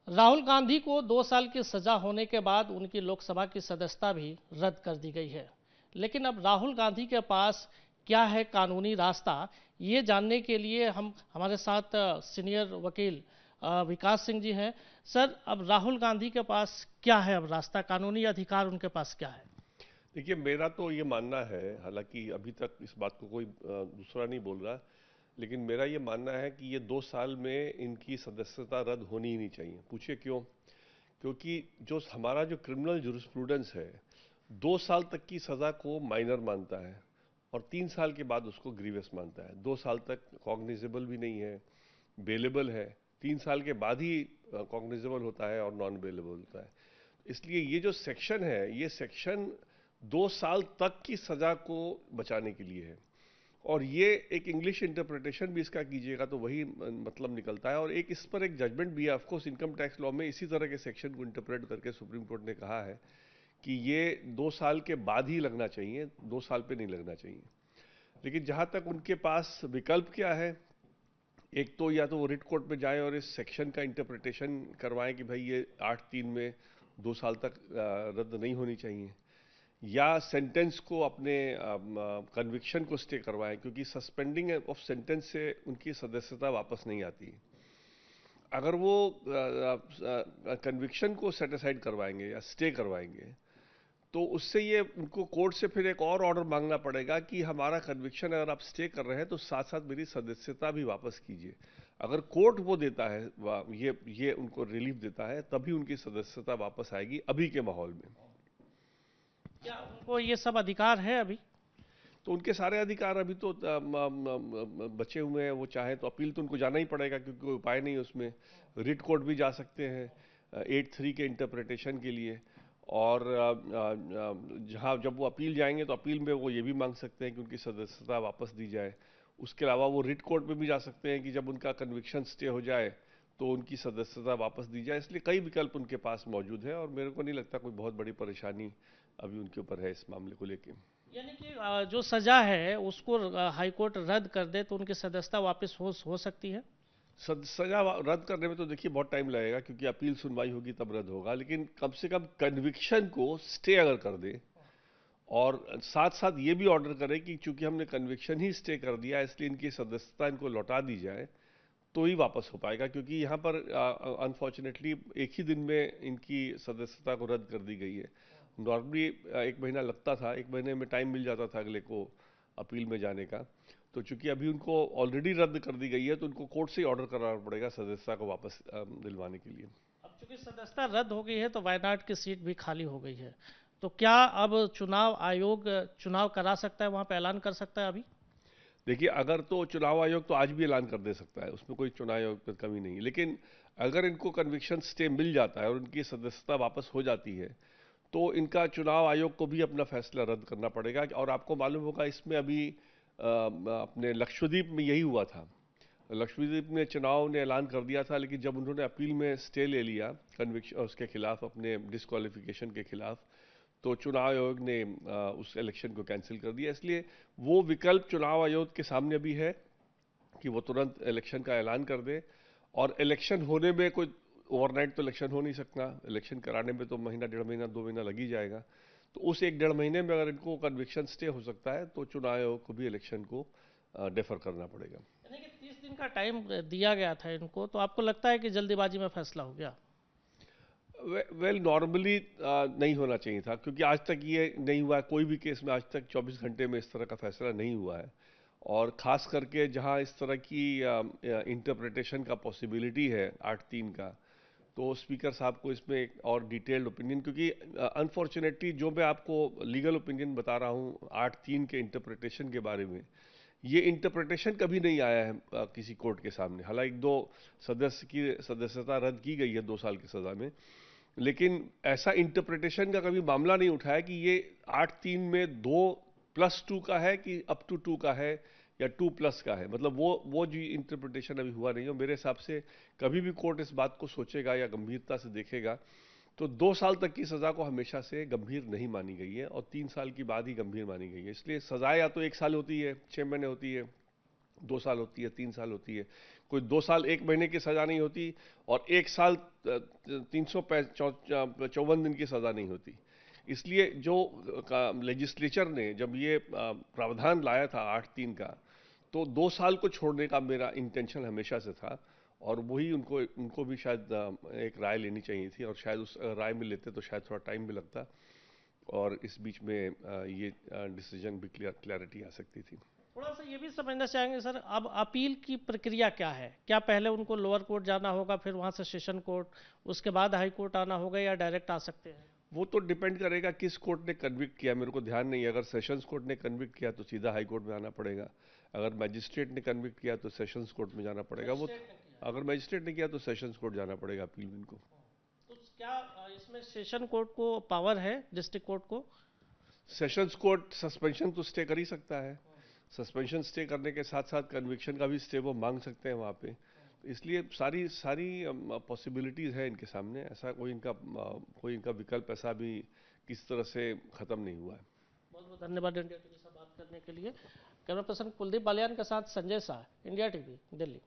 राहुल गांधी को 2 साल की सजा होने के बाद उनकी लोकसभा की सदस्यता भी रद्द कर दी गई है। लेकिन अब राहुल गांधी के पास क्या है कानूनी रास्ता, ये जानने के लिए हम हमारे साथ सीनियर वकील विकास सिंह जी हैं। सर, अब राहुल गांधी के पास क्या है, अब रास्ता, कानूनी अधिकार उनके पास क्या है? देखिए, मेरा तो ये मानना है, हालांकि अभी तक इस बात को कोई दूसरा नहीं बोल रहा, लेकिन मेरा ये मानना है कि ये 2 साल में इनकी सदस्यता रद्द होनी ही नहीं चाहिए। पूछिए क्यों? क्योंकि जो हमारा जो क्रिमिनल जुरिस्प्रूडेंस है, 2 साल तक की सज़ा को माइनर मानता है और 3 साल के बाद उसको ग्रीवियस मानता है। 2 साल तक कॉग्निजेबल भी नहीं है, बेलेबल है। 3 साल के बाद ही कॉग्निजेबल होता है और नॉन बेलेबल होता है। इसलिए ये जो सेक्शन है, ये सेक्शन 2 साल तक की सजा को बचाने के लिए है। और ये एक इंग्लिश इंटरप्रिटेशन भी इसका कीजिएगा तो वही मतलब निकलता है। और एक इस पर एक जजमेंट भी है, of course income tax law में इसी तरह के सेक्शन को इंटरप्रेट करके सुप्रीम कोर्ट ने कहा है कि ये 2 साल के बाद ही लगना चाहिए, 2 साल पे नहीं लगना चाहिए। लेकिन जहां तक उनके पास विकल्प क्या है, एक तो या तो वो रिट कोर्ट में जाए और इस सेक्शन का इंटरप्रिटेशन करवाएं कि भाई ये 8(3) में 2 साल तक रद्द नहीं होनी चाहिए, या सेंटेंस को अपने कन्विक्शन को स्टे करवाएं, क्योंकि सस्पेंडिंग ऑफ सेंटेंस से उनकी सदस्यता वापस नहीं आती। अगर वो कन्विक्शन को सेटिसाइड करवाएंगे या स्टे करवाएंगे तो उससे ये उनको कोर्ट से फिर एक और ऑर्डर मांगना पड़ेगा कि हमारा कन्विक्शन अगर आप स्टे कर रहे हैं तो साथ साथ मेरी सदस्यता भी वापस कीजिए। अगर कोर्ट वो देता है, ये उनको रिलीफ देता है, तभी उनकी सदस्यता वापस आएगी अभी के माहौल में। क्या उनको ये सब अधिकार है अभी? तो उनके सारे अधिकार अभी तो बचे हुए हैं। वो चाहे तो अपील तो उनको जाना ही पड़ेगा, क्योंकि कोई उपाय नहीं है उसमें। रिट कोर्ट भी जा सकते हैं 8(3) के इंटरप्रिटेशन के लिए। और जहाँ जब वो अपील जाएंगे तो अपील में वो ये भी मांग सकते हैं कि उनकी सदस्यता वापस दी जाए। उसके अलावा वो रिट कोर्ट में भी जा सकते हैं कि जब उनका कन्विक्शन स्टे हो जाए तो उनकी सदस्यता वापस दी जाए। इसलिए कई विकल्प उनके पास मौजूद है और मेरे को नहीं लगता कोई बहुत बड़ी परेशानी अभी उनके ऊपर है इस मामले को लेकर। यानी कि जो सजा है उसको हाई कोर्ट रद्द कर दे तो उनकी सदस्यता वापस हो सकती है? सजा रद्द करने में तो देखिए बहुत टाइम लगेगा, क्योंकि अपील सुनवाई होगी तब रद्द होगा। लेकिन कम से कम कन्विक्शन को स्टे अगर कर दे और साथ साथ ये भी ऑर्डर करे कि चूंकि हमने कन्विक्शन ही स्टे कर दिया इसलिए इनकी सदस्यता इनको लौटा दी जाए, तो ही वापस हो पाएगा। क्योंकि यहाँ पर अनफॉर्चुनेटली एक ही दिन में इनकी सदस्यता को रद्द कर दी गई है। नॉर्मली 1 महीना लगता था, 1 महीने में टाइम मिल जाता था अगले को अपील में जाने का। तो चूंकि अभी उनको ऑलरेडी रद्द कर दी गई है तो उनको कोर्ट से ही ऑर्डर कराना पड़ेगा सदस्यता को वापस दिलवाने के लिए। अब चूंकि सदस्यता रद्द हो गई है तो वायनाड की सीट भी खाली हो गई है, तो क्या अब चुनाव आयोग चुनाव करा सकता है, वहां पे ऐलान कर सकता है अभी? देखिए, अगर तो चुनाव आयोग तो आज भी ऐलान कर दे सकता है, उसमें कोई चुनाव आयोग पर कमी नहीं है। लेकिन अगर इनको कन्विक्शन स्टे मिल जाता है और उनकी सदस्यता वापस हो जाती है तो इनका चुनाव आयोग को भी अपना फैसला रद्द करना पड़ेगा। और आपको मालूम होगा इसमें अभी अपने लक्षद्वीप में यही हुआ था। लक्षद्वीप में चुनाव ने ऐलान कर दिया था, लेकिन जब उन्होंने अपील में स्टे ले लिया कन्विक्शन उसके खिलाफ, अपने डिस्क्वालिफिकेशन के खिलाफ, तो चुनाव आयोग ने उस इलेक्शन को कैंसिल कर दिया। इसलिए वो विकल्प चुनाव आयोग के सामने भी है कि वो तुरंत इलेक्शन का ऐलान कर दे। और इलेक्शन होने में कोई ओवरनाइट तो इलेक्शन हो नहीं सकता, इलेक्शन कराने में तो महीना, 1.5 महीना, 2 महीना लग ही जाएगा। तो उस 1-1.5 महीने में अगर इनको कन्विक्शन स्टे हो सकता है तो चुनाव आयोग को भी इलेक्शन को डेफर करना पड़ेगा। यानी कि 30 दिन का टाइम दिया गया था इनको, तो आपको लगता है कि जल्दीबाजी में फैसला हो गया? वेल, नॉर्मली नहीं होना चाहिए था, क्योंकि आज तक ये नहीं हुआ है। कोई भी केस में आज तक 24 घंटे में इस तरह का फैसला नहीं हुआ है। और ख़ास करके जहां इस तरह की इंटरप्रिटेशन का पॉसिबिलिटी है 8(3) का, तो स्पीकर साहब को इसमें एक और डिटेल्ड ओपिनियन, क्योंकि अनफॉर्चुनेटली जो मैं आपको लीगल ओपिनियन बता रहा हूँ 8(3) के इंटरप्रिटेशन के बारे में, ये इंटरप्रिटेशन कभी नहीं आया है किसी कोर्ट के सामने। हालांकि 2 सदस्य की सदस्यता रद्द की गई है 2 साल की सजा में, लेकिन ऐसा इंटरप्रिटेशन का कभी मामला नहीं उठाया कि ये 8(3) में 2+2 का है कि अप टू 2 का है या 2+ का है। मतलब वो जो इंटरप्रिटेशन अभी हुआ नहीं है। मेरे हिसाब से कभी भी कोर्ट इस बात को सोचेगा या गंभीरता से देखेगा तो 2 साल तक की सजा को हमेशा से गंभीर नहीं मानी गई है और 3 साल की बाद ही गंभीर मानी गई है। इसलिए सजा या तो 1 साल होती है, 6 महीने होती है, 2 साल होती है, 3 साल होती है। कोई 2 साल 1 महीने की सजा नहीं होती और 1 साल 354 दिन की सज़ा नहीं होती। इसलिए जो लेजिस्लेचर ने जब ये प्रावधान लाया था 8(3) का, तो 2 साल को छोड़ने का मेरा इंटेंशन हमेशा से था, और वही उनको उनको भी शायद एक राय लेनी चाहिए थी, और शायद उस राय में लेते तो शायद थोड़ा टाइम भी लगता, और इस बीच में ये डिसीजन भी क्लैरिटी आ सकती थी। थोड़ा सा ये भी समझना चाहेंगे सर, अब अपील की प्रक्रिया क्या है? क्या पहले उनको लोअर कोर्ट जाना होगा, फिर वहाँ से सेशन कोर्ट, उसके बाद हाई कोर्ट आना होगा, या डायरेक्ट आ सकते हैं? वो तो डिपेंड करेगा किस कोर्ट ने कन्विक्ट किया, मेरे को ध्यान नहीं है। अगर सेशंस कोर्ट ने कन्विक्ट किया तो सीधा हाई कोर्ट में आना पड़ेगा, अगर मैजिस्ट्रेट ने कन्विक्ट किया तो सेशंस कोर्ट में जाना पड़ेगा। वो अगर मैजिस्ट्रेट ने किया तो सेशंस कोर्ट जाना पड़ेगा अपील में इनको। तो क्या इसमें सेशन कोर्ट को पावर है डिस्ट्रिक्ट कोर्ट को? सेशंस कोर्ट सस्पेंशन तो स्टे कर ही सकता है, सस्पेंशन स्टे करने के साथ साथ कन्विक्शन का भी स्टे वो मांग सकते हैं वहाँ पे। तो इसलिए सारी सारी पॉसिबिलिटीज़ है इनके सामने, ऐसा कोई इनका विकल्प ऐसा भी किसी तरह से ख़त्म नहीं हुआ है। बहुत बहुत धन्यवाद इंडिया टीवी से बात करने के लिए। कैमरा पर्सन कुलदीप बालियान के साथ संजय शाह, इंडिया टीवी, दिल्ली।